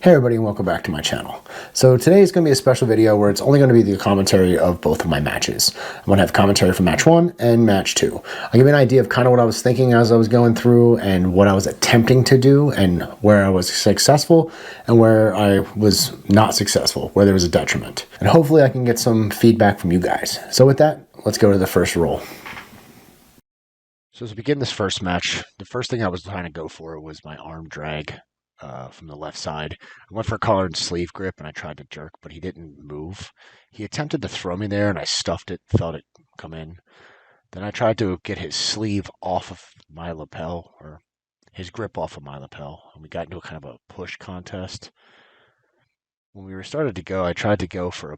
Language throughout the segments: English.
Hey everybody, and welcome back to my channel. So today is going to be a special video where it's only going to be the commentary of both of my matches. I'm going to have commentary for match 1 and match 2. I'll give you an idea of kind of what I was thinking as I was going through and what I was attempting to do and where I was successful and where I was not successful, where there was a detriment. And hopefully I can get some feedback from you guys. So with that, let's go to the first roll. So to begin this first match, the first thing I was trying to go for was my arm drag. From the left side. I went for a collar and sleeve grip and I tried to jerk, but he didn't move. He attempted to throw me there and I stuffed it, felt it come in. Then I tried to get his sleeve off of my lapel, or his grip off of my lapel, and we got into a kind of a push contest. When we were started to go, I tried to go for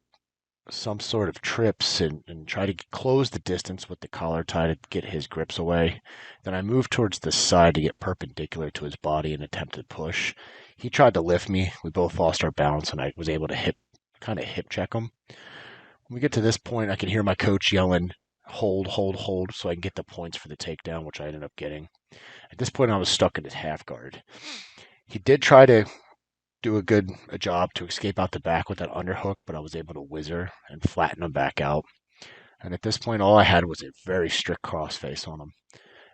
some sort of trips and try to close the distance with the collar tie to get his grips away. Then I moved towards the side to get perpendicular to his body and attempted to push. He tried to lift me. We both lost our balance and I was able to kind of hip check him. When we get to this point, I can hear my coach yelling, hold, hold, hold, so I can get the points for the takedown, which I ended up getting. At this point, I was stuck in his half guard. He did try to do a job to escape out the back with that underhook, but I was able to whizzer and flatten him back out. And at this point, all I had was a very strict crossface on him.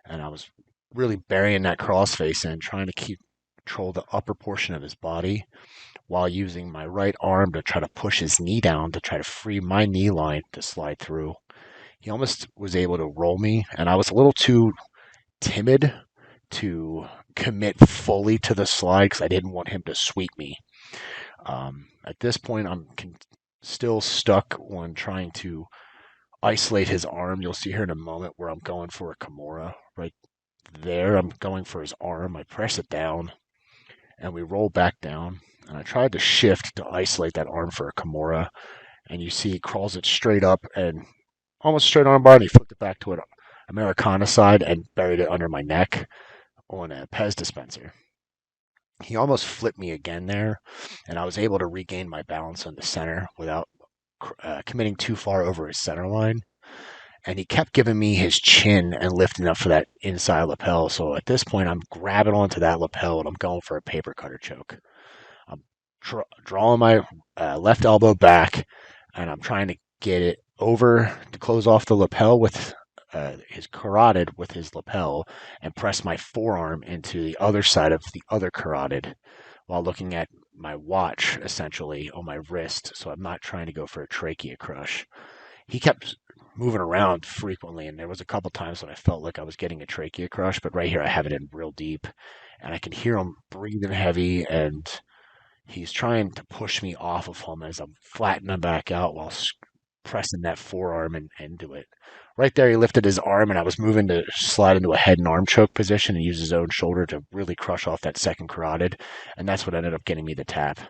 And I was really burying that crossface in, trying to control the upper portion of his body while using my right arm to try to push his knee down to try to free my knee line to slide through. He almost was able to roll me, and I was a little too timid to commit fully to the slide because I didn't want him to sweep me. At this point, I'm still stuck when trying to isolate his arm. You'll see here in a moment where I'm going for a Kimura. Right there, I'm going for his arm. I press it down, and we roll back down. And I tried to shift to isolate that arm for a Kimura, and you see he crawls it straight up and almost straight arm bar, and he flipped it back to an Americana side and buried it under my neck on a Pez dispenser. He almost flipped me again there, and I was able to regain my balance on the center without committing too far over his center line. And he kept giving me his chin and lifting up for that inside lapel. So at this point, I'm grabbing onto that lapel and I'm going for a paper cutter choke. I'm drawing my left elbow back, and I'm trying to get it over to close off the lapel with his carotid with his lapel and press my forearm into the other side of the other carotid while looking at my watch essentially on my wrist, so I'm not trying to go for a trachea crush. He kept moving around frequently, and there was a couple times when I felt like I was getting a trachea crush, but right here I have it in real deep, and I can hear him breathing heavy, and he's trying to push me off of him as I'm flattening him back out while pressing that forearm into it. Right there, he lifted his arm, and I was moving to slide into a head and arm choke position and use his own shoulder to really crush off that second carotid, and that's what ended up getting me the tap.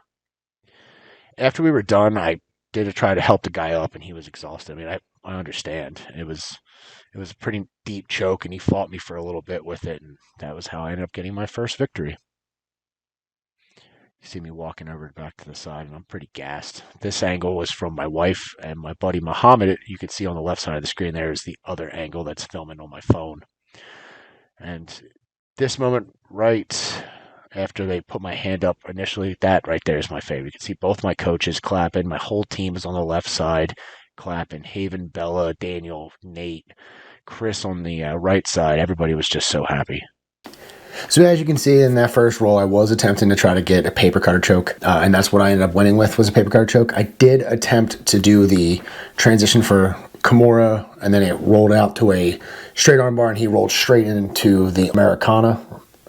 After we were done, I did try to help the guy up, and he was exhausted. I mean, I understand. It was a pretty deep choke, and he fought me for a little bit with it, and that was how I ended up getting my first victory. You see me walking over back to the side, and I'm pretty gassed. This angle was from my wife and my buddy Muhammad. You can see on the left side of the screen there is the other angle that's filming on my phone. And this moment right after they put my hand up initially, that right there is my favorite. You can see both my coaches clapping. My whole team is on the left side clapping. Haven, Bella, Daniel, Nate, Chris on the right side. Everybody was just so happy. So as you can see in that first roll, I was attempting to try to get a paper cutter choke, and that's what I ended up winning with, was a paper cutter choke. I did attempt to do the transition for Kimura, and then it rolled out to a straight arm bar, and he rolled straight into the Americana.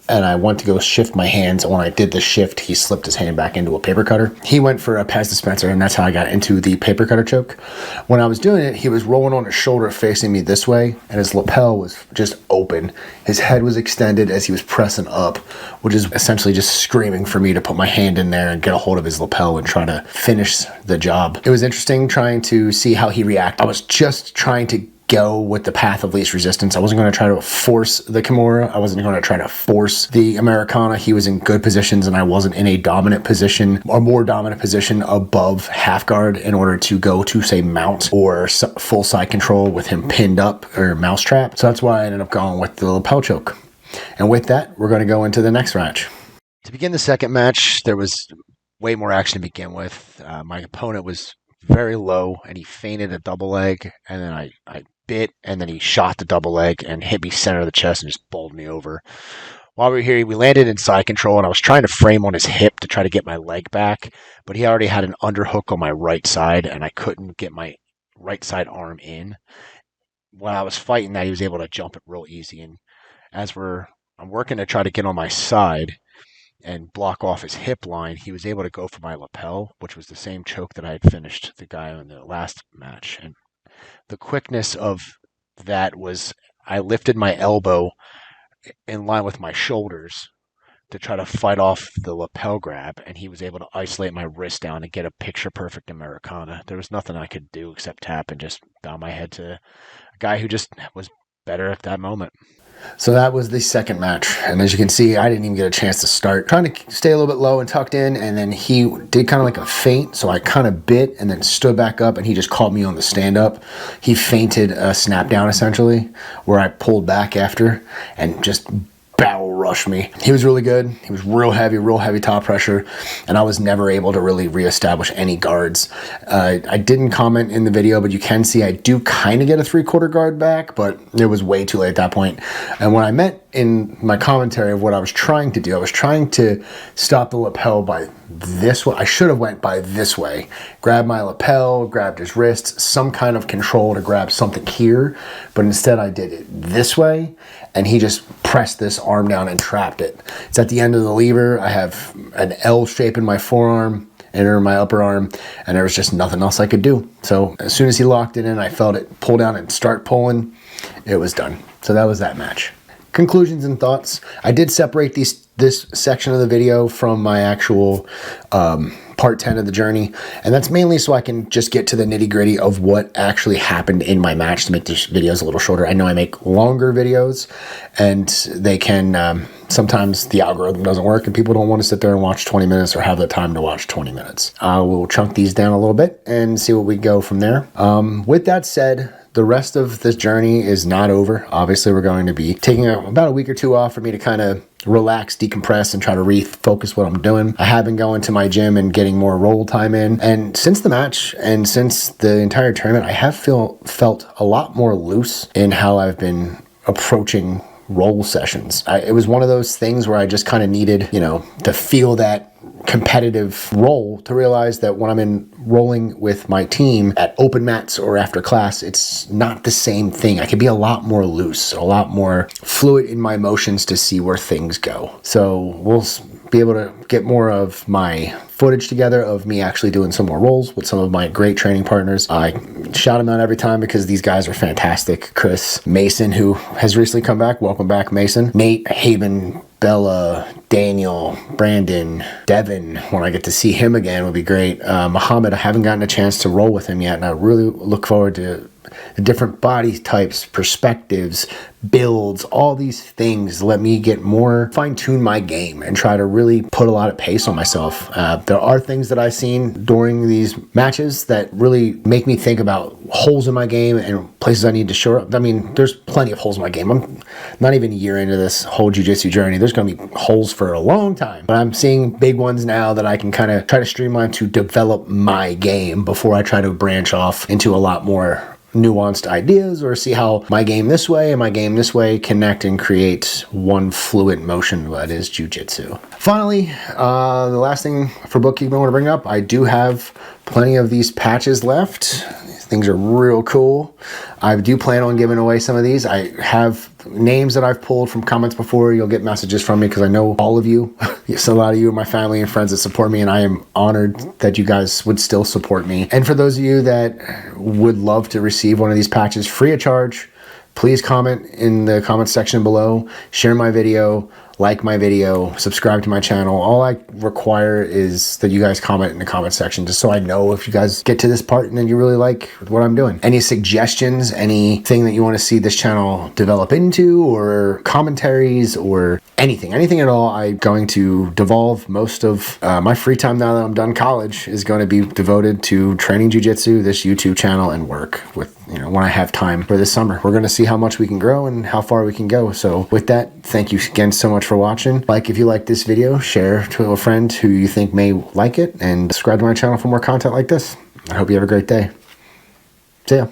And I went to go shift my hands. When I did the shift, he slipped his hand back into a paper cutter. He went for a Pez dispenser, and that's how I got into the paper cutter choke. When I was doing it, he was rolling on his shoulder facing me this way, and his lapel was just open. His head was extended as he was pressing up, which is essentially just screaming for me to put my hand in there and get a hold of his lapel and try to finish the job. It was interesting trying to see how he reacted. I was just trying to go with the path of least resistance. I wasn't going to try to force the Kimura. I wasn't going to try to force the Americana. He was in good positions, and I wasn't in a dominant position or more dominant position above half guard in order to go to, say, mount or full side control with him pinned up or mousetrap. So that's why I ended up going with the lapel choke. And with that, we're going to go into the next match. To begin the second match, there was way more action to begin with. My opponent was very low, and he feinted a double leg, and then I bit, and then he shot the double leg and hit me center of the chest and just bowled me over. While we were here, we landed in side control, and I was trying to frame on his hip to try to get my leg back, but he already had an underhook on my right side, and I couldn't get my right side arm in. While I was fighting that, he was able to jump it real easy, and I'm working to try to get on my side and block off his hip line, he was able to go for my lapel, which was the same choke that I had finished the guy in the last match. And the quickness of that was I lifted my elbow in line with my shoulders to try to fight off the lapel grab, and he was able to isolate my wrist down and get a picture-perfect Americana. There was nothing I could do except tap and just bow my head to a guy who just was better at that moment. So that was the second match, and as you can see, I didn't even get a chance to start. Trying to stay a little bit low and tucked in, and then he did kind of like a feint, so I kind of bit and then stood back up, and he just caught me on the stand-up. He feinted a snap down, essentially, where I pulled back after and just barrel rushed me. He was really good. He was real heavy top pressure, and I was never able to really reestablish any guards. I didn't comment in the video, but you can see I do kind of get a 3/4 guard back, but it was way too late at that point. And when I meant in my commentary of what I was trying to do, I was trying to stop the lapel by this way. I should have went by this way. Grabbed my lapel, grabbed his wrist, some kind of control to grab something here, but instead I did it this way, and he just pressed this arm down and trapped it. It's at the end of the lever. I have an L shape in my forearm and in my upper arm, and there was just nothing else I could do. So as soon as he locked it in, I felt it pull down and start pulling. It was done. So that was that match. Conclusions and thoughts. I did separate this section of the video from my actual part 10 of the journey, and that's mainly so I can just get to the nitty-gritty of what actually happened in my match to make these videos a little shorter. I know I make longer videos, and they can sometimes the algorithm doesn't work and people don't want to sit there and watch 20 minutes or have the time to watch 20 minutes. I will chunk these down a little bit and see what we go from there. With that said, the rest of this journey is not over. Obviously, we're going to be taking about a week or two off for me to kind of relax, decompress, and try to refocus what I'm doing. I have been going to my gym and getting more roll time in. And since the match and since the entire tournament, I have felt a lot more loose in how I've been approaching roll sessions. It was one of those things where I just kind of needed, to feel that competitive roll to realize that when I'm in rolling with my team at open mats or after class, it's not the same thing. I can be a lot more loose, a lot more fluid in my motions to see where things go. So we'll be able to get more of my footage together of me actually doing some more rolls with some of my great training partners. I shout them out every time because these guys are fantastic. Chris, Mason, who has recently come back. Welcome back, Mason. Nate, Haven, Bella, Daniel, Brandon, Devin, when I get to see him again would be great. Muhammad, I haven't gotten a chance to roll with him yet, and I really look forward to the different body types, perspectives, builds, all these things let me get more fine-tune my game and try to really put a lot of pace on myself. There are things that I've seen during these matches that really make me think about holes in my game and places I need to shore up. I mean, there's plenty of holes in my game. I'm not even a year into this whole jiu-jitsu journey. There's going to be holes for a long time, but I'm seeing big ones now that I can kind of try to streamline to develop my game before I try to branch off into a lot more nuanced ideas or see how my game this way and my game this way connect and create one fluid motion that is jiu-jitsu. Finally, the last thing for bookkeeping I want to bring up, I do have plenty of these patches left. These things are real cool. I do plan on giving away some of these. I have names that I've pulled from comments before. You'll get messages from me because I know all of you. Yes, a lot of you are my family and friends that support me, and I am honored that you guys would still support me. And for those of you that would love to receive one of these patches free of charge, please comment in the comments section below, share my video, like my video, subscribe to my channel. All I require is that you guys comment in the comment section just so I know if you guys get to this part and then you really like what I'm doing. Any suggestions, anything that you want to see this channel develop into, or commentaries or anything at all, I'm going to devolve most of my free time now that I'm done college is going to be devoted to training jiu-jitsu, this YouTube channel, and work with when I have time for this summer. We're going to see how much we can grow and how far we can go. So with that, thank you again so much for watching. Like if you like this video, share to a friend who you think may like it, and subscribe to my channel for more content like this. I hope you have a great day. See ya.